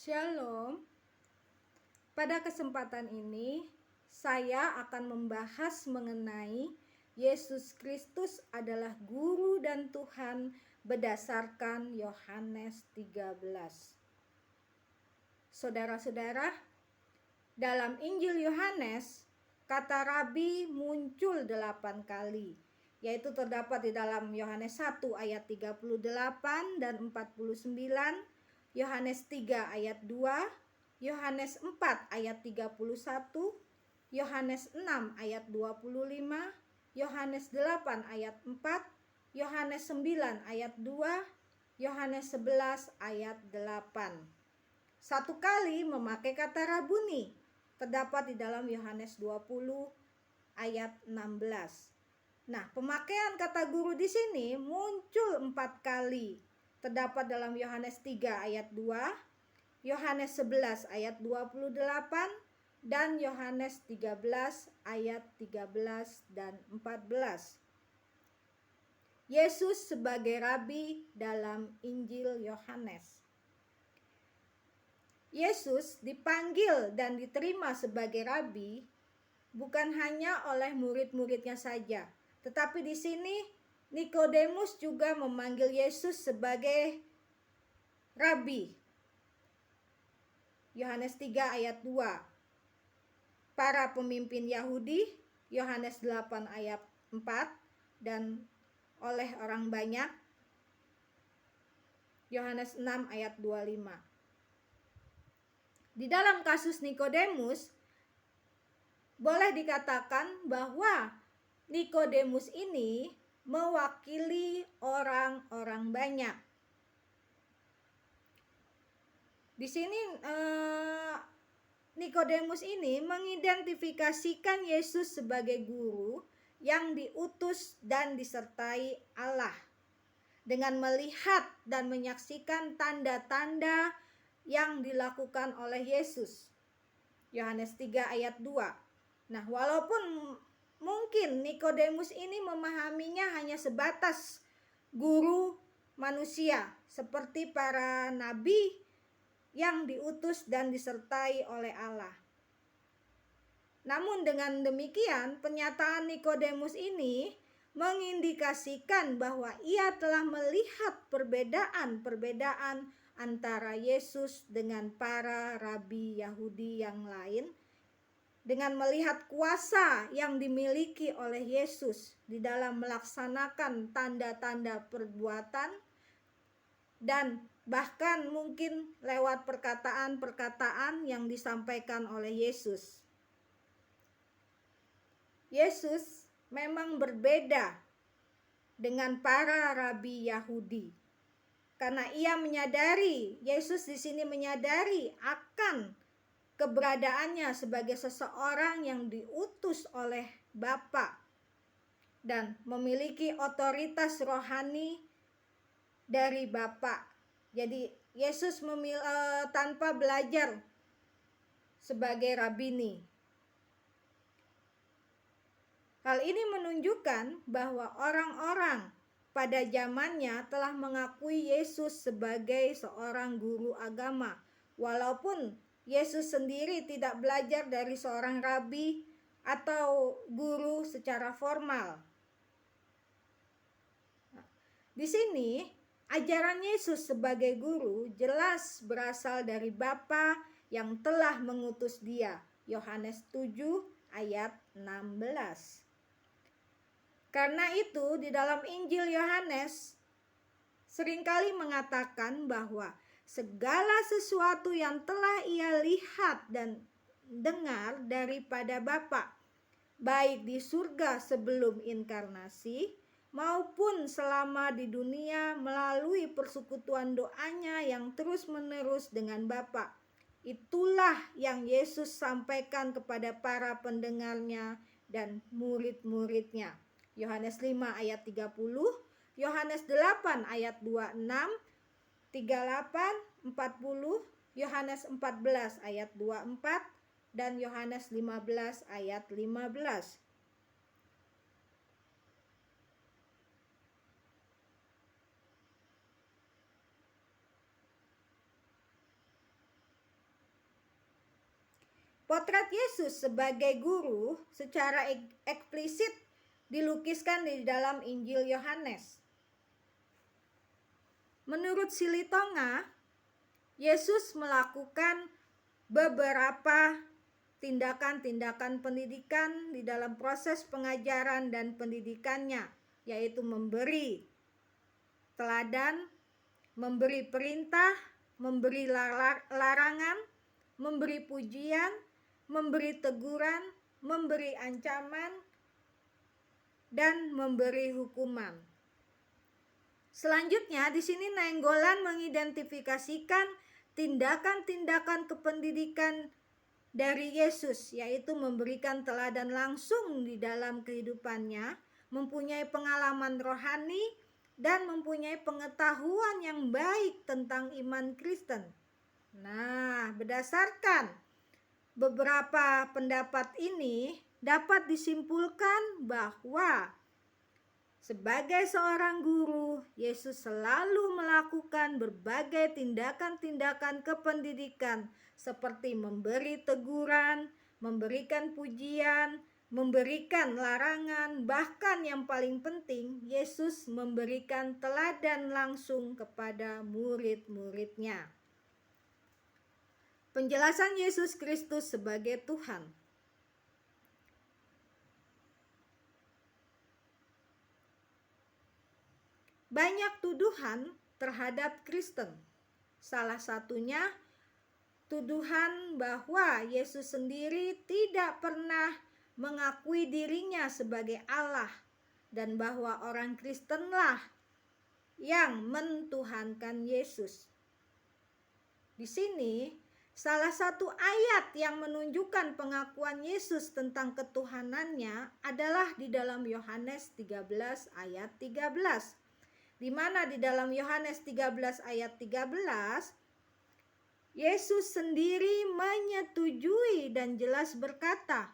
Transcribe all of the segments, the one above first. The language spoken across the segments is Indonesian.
Shalom. Pada kesempatan ini saya akan membahas mengenai Yesus Kristus adalah guru dan Tuhan berdasarkan Yohanes 13. Saudara-saudara, dalam Injil Yohanes kata rabi muncul 8 kali, yaitu terdapat di dalam Yohanes 1 ayat 38 dan 49, Yohanes 3 ayat 2, Yohanes 4 ayat 31, Yohanes 6 ayat 25, Yohanes 8 ayat 4, Yohanes 9 ayat 2, Yohanes 11 ayat 8. Satu kali memakai kata rabuni, terdapat di dalam Yohanes 20 ayat 16. Nah, pemakaian kata guru di sini muncul 4 kali. Terdapat dalam Yohanes 3 ayat 2, Yohanes 11 ayat 28, dan Yohanes 13 ayat 13 dan 14. Yesus sebagai rabi dalam Injil Yohanes. Yesus dipanggil dan diterima sebagai rabi bukan hanya oleh murid-muridnya saja, tetapi di sini Nikodemus juga memanggil Yesus sebagai rabi. Yohanes 3 ayat 2. Para pemimpin Yahudi, Yohanes 8 ayat 4, dan oleh orang banyak, Yohanes 6 ayat 25. Di dalam kasus Nikodemus, boleh dikatakan bahwa Nikodemus ini mewakili orang-orang banyak. Di sini Nikodemus ini mengidentifikasikan Yesus sebagai guru yang diutus dan disertai Allah, dengan melihat dan menyaksikan tanda-tanda yang dilakukan oleh Yesus. Yohanes 3 ayat 2. Nah, walaupun mungkin Nikodemus ini memahaminya hanya sebatas guru manusia, seperti para nabi yang diutus dan disertai oleh Allah. Namun dengan demikian, pernyataan Nikodemus ini mengindikasikan bahwa ia telah melihat perbedaan-perbedaan antara Yesus dengan para rabi Yahudi yang lain, dengan melihat kuasa yang dimiliki oleh Yesus di dalam melaksanakan tanda-tanda perbuatan, dan bahkan mungkin lewat perkataan-perkataan yang disampaikan oleh Yesus. Yesus memang berbeda dengan para rabi Yahudi, karena Yesus di sini menyadari akan keberadaannya sebagai seseorang yang diutus oleh Bapa dan memiliki otoritas rohani dari Bapa. Jadi Yesus tanpa belajar sebagai rabini. Hal ini menunjukkan bahwa orang-orang pada zamannya telah mengakui Yesus sebagai seorang guru agama, walaupun Yesus sendiri tidak belajar dari seorang rabi atau guru secara formal. Di sini, ajaran Yesus sebagai guru jelas berasal dari Bapa yang telah mengutus Dia. Yohanes 7 ayat 16. Karena itu, di dalam Injil Yohanes seringkali mengatakan bahwa segala sesuatu yang telah ia lihat dan dengar daripada Bapa, baik di surga sebelum inkarnasi maupun selama di dunia melalui persekutuan doanya yang terus-menerus dengan Bapa, itulah yang Yesus sampaikan kepada para pendengarnya dan murid-muridnya. Yohanes 5 ayat 30, Yohanes 8 ayat 26, 38, 40, Yohanes 14 ayat 24, dan Yohanes 15 ayat 15. Potret Yesus sebagai guru secara eksplisit dilukiskan di dalam Injil Yohanes. Menurut Silitonga, Yesus melakukan beberapa tindakan-tindakan pendidikan di dalam proses pengajaran dan pendidikannya, yaitu memberi teladan, memberi perintah, memberi larangan, memberi pujian, memberi teguran, memberi ancaman, dan memberi hukuman. Selanjutnya di sini Nainggolan mengidentifikasikan tindakan-tindakan kependidikan dari Yesus, yaitu memberikan teladan langsung di dalam kehidupannya, mempunyai pengalaman rohani, dan mempunyai pengetahuan yang baik tentang iman Kristen. Nah, berdasarkan beberapa pendapat ini dapat disimpulkan bahwa sebagai seorang guru, Yesus selalu melakukan berbagai tindakan-tindakan kependidikan seperti memberi teguran, memberikan pujian, memberikan larangan, bahkan yang paling penting, Yesus memberikan teladan langsung kepada murid-muridnya. Penjelasan Yesus Kristus sebagai Tuhan. Banyak tuduhan terhadap Kristen. Salah satunya tuduhan bahwa Yesus sendiri tidak pernah mengakui dirinya sebagai Allah dan bahwa orang Kristenlah yang mentuhankan Yesus. Di sini salah satu ayat yang menunjukkan pengakuan Yesus tentang ketuhanannya adalah di dalam Yohanes 13 ayat 13. Di mana di dalam Yohanes 13 ayat 13, Yesus sendiri menyetujui dan jelas berkata,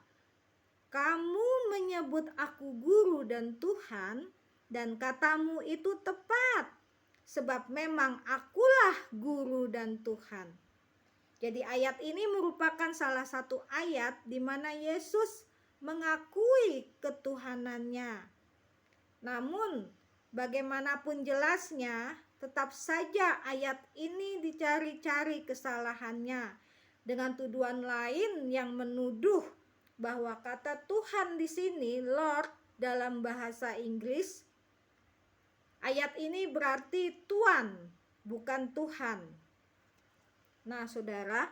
"Kamu menyebut aku guru dan Tuhan, dan katamu itu tepat, sebab memang akulah guru dan Tuhan." Jadi ayat ini merupakan salah satu ayat di mana Yesus mengakui ketuhanannya. Namun, bagaimanapun jelasnya, tetap saja ayat ini dicari-cari kesalahannya dengan tuduhan lain yang menuduh bahwa kata Tuhan di sini, Lord, dalam bahasa Inggris, ayat ini berarti Tuan, bukan Tuhan. Nah, saudara,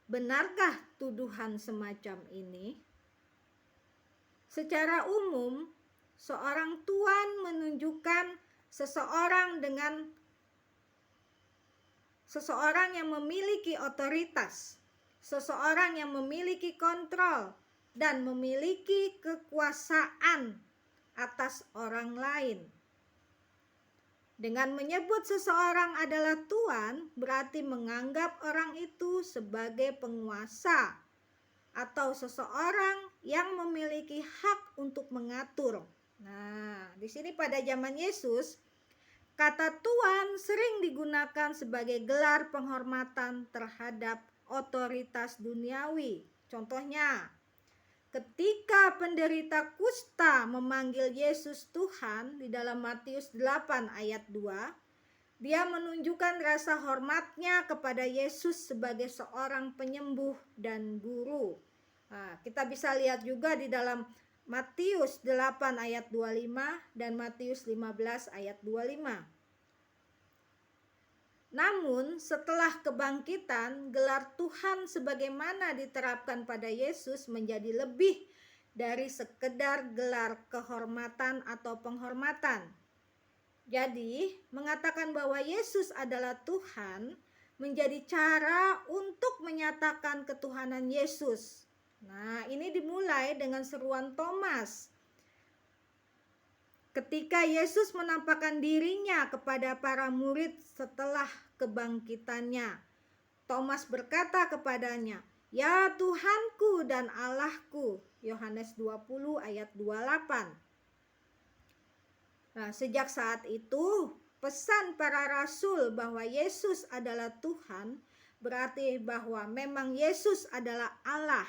benarkah tuduhan semacam ini? Secara umum, seorang tuan menunjukkan seseorang yang memiliki otoritas, seseorang yang memiliki kontrol dan memiliki kekuasaan atas orang lain. Dengan menyebut seseorang adalah tuan, berarti menganggap orang itu sebagai penguasa atau seseorang yang memiliki hak untuk mengatur. Nah, di sini pada zaman Yesus, kata tuan sering digunakan sebagai gelar penghormatan terhadap otoritas duniawi. Contohnya, ketika penderita kusta memanggil Yesus Tuhan di dalam Matius 8 ayat 2, dia menunjukkan rasa hormatnya kepada Yesus sebagai seorang penyembuh dan guru. Nah, kita bisa lihat juga di dalam Matius 8 ayat 25 dan Matius 15 ayat 25. Namun setelah kebangkitan, gelar Tuhan sebagaimana diterapkan pada Yesus menjadi lebih dari sekedar gelar kehormatan atau penghormatan. Jadi, mengatakan bahwa Yesus adalah Tuhan menjadi cara untuk menyatakan ketuhanan Yesus. Nah, ini dimulai dengan seruan Thomas. Ketika Yesus menampakkan dirinya kepada para murid setelah kebangkitannya, Thomas berkata kepadanya, "Ya Tuhanku dan Allahku." Yohanes 20 ayat 28. Nah, sejak saat itu, pesan para rasul bahwa Yesus adalah Tuhan berarti bahwa memang Yesus adalah Allah.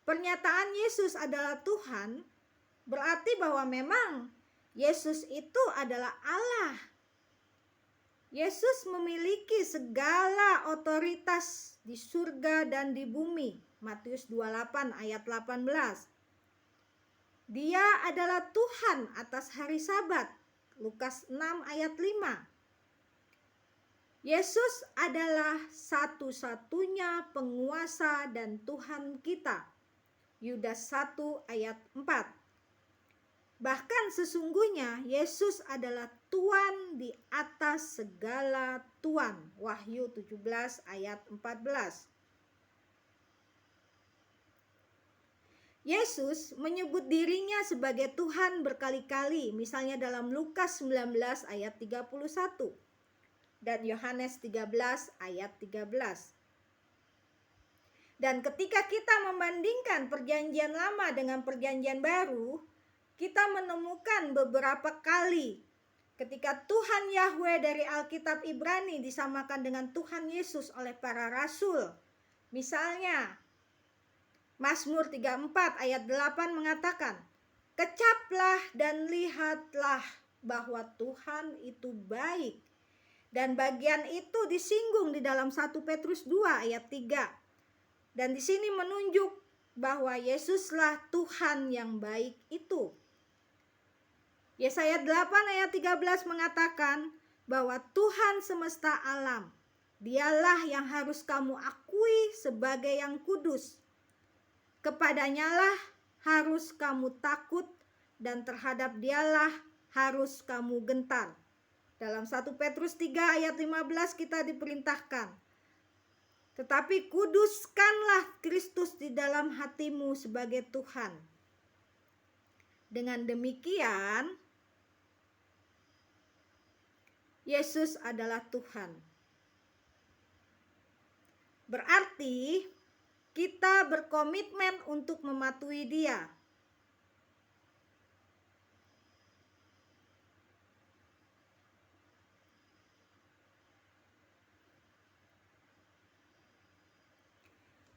Pernyataan Yesus adalah Tuhan berarti bahwa memang Yesus itu adalah Allah. Yesus memiliki segala otoritas di surga dan di bumi. Matius 28 ayat 18. Dia adalah Tuhan atas hari Sabat. Lukas 6 ayat 5. Yesus adalah satu-satunya penguasa dan Tuhan kita. Yudas 1 ayat 4. Bahkan sesungguhnya Yesus adalah Tuhan di atas segala Tuhan. Wahyu 17 ayat 14. Yesus menyebut dirinya sebagai Tuhan berkali-kali, misalnya dalam Lukas 19 ayat 31 dan Yohanes 13 ayat 13. Dan ketika kita membandingkan perjanjian lama dengan perjanjian baru, kita menemukan beberapa kali ketika Tuhan Yahweh dari Alkitab Ibrani disamakan dengan Tuhan Yesus oleh para rasul. Misalnya, Mazmur 34 ayat 8 mengatakan, "Kecaplah dan lihatlah bahwa Tuhan itu baik." Dan bagian itu disinggung di dalam 1 Petrus 2 ayat 3. Dan di sini menunjuk bahwa Yesuslah Tuhan yang baik itu. Yesaya 8 ayat 13 mengatakan bahwa Tuhan semesta alam, Dialah yang harus kamu akui sebagai yang kudus. Kepadanyalah harus kamu takut dan terhadap Dialah harus kamu gentar. Dalam 1 Petrus 3 ayat 15 kita diperintahkan, tetapi kuduskanlah Kristus di dalam hatimu sebagai Tuhan. Dengan demikian, Yesus adalah Tuhan. Berarti kita berkomitmen untuk mematuhi Dia.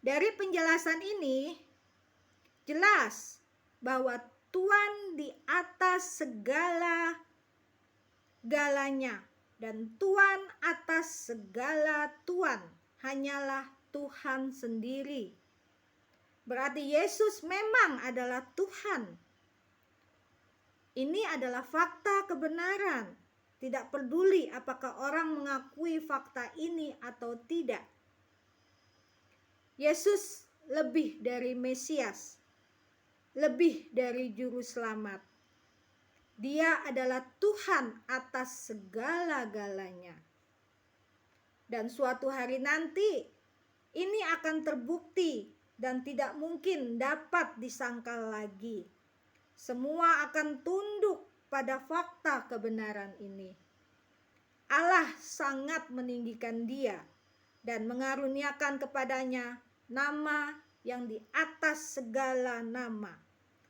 Dari penjelasan ini jelas bahwa Tuhan di atas segala-galanya dan Tuhan atas segala Tuhan hanyalah Tuhan sendiri. Berarti Yesus memang adalah Tuhan. Ini adalah fakta kebenaran. Tidak peduli apakah orang mengakui fakta ini atau tidak. Yesus lebih dari Mesias, lebih dari juru selamat. Dia adalah Tuhan atas segala-galanya. Dan suatu hari nanti ini akan terbukti dan tidak mungkin dapat disangkal lagi. Semua akan tunduk pada fakta kebenaran ini. Allah sangat meninggikan Dia dan mengaruniakan kepadanya nama yang di atas segala nama,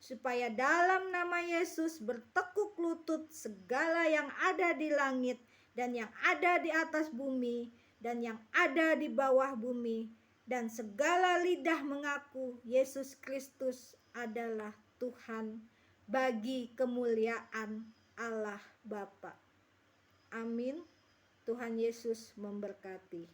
supaya dalam nama Yesus bertekuk lutut segala yang ada di langit dan yang ada di atas bumi dan yang ada di bawah bumi, dan segala lidah mengaku Yesus Kristus adalah Tuhan, bagi kemuliaan Allah Bapa. Amin. Tuhan Yesus memberkati.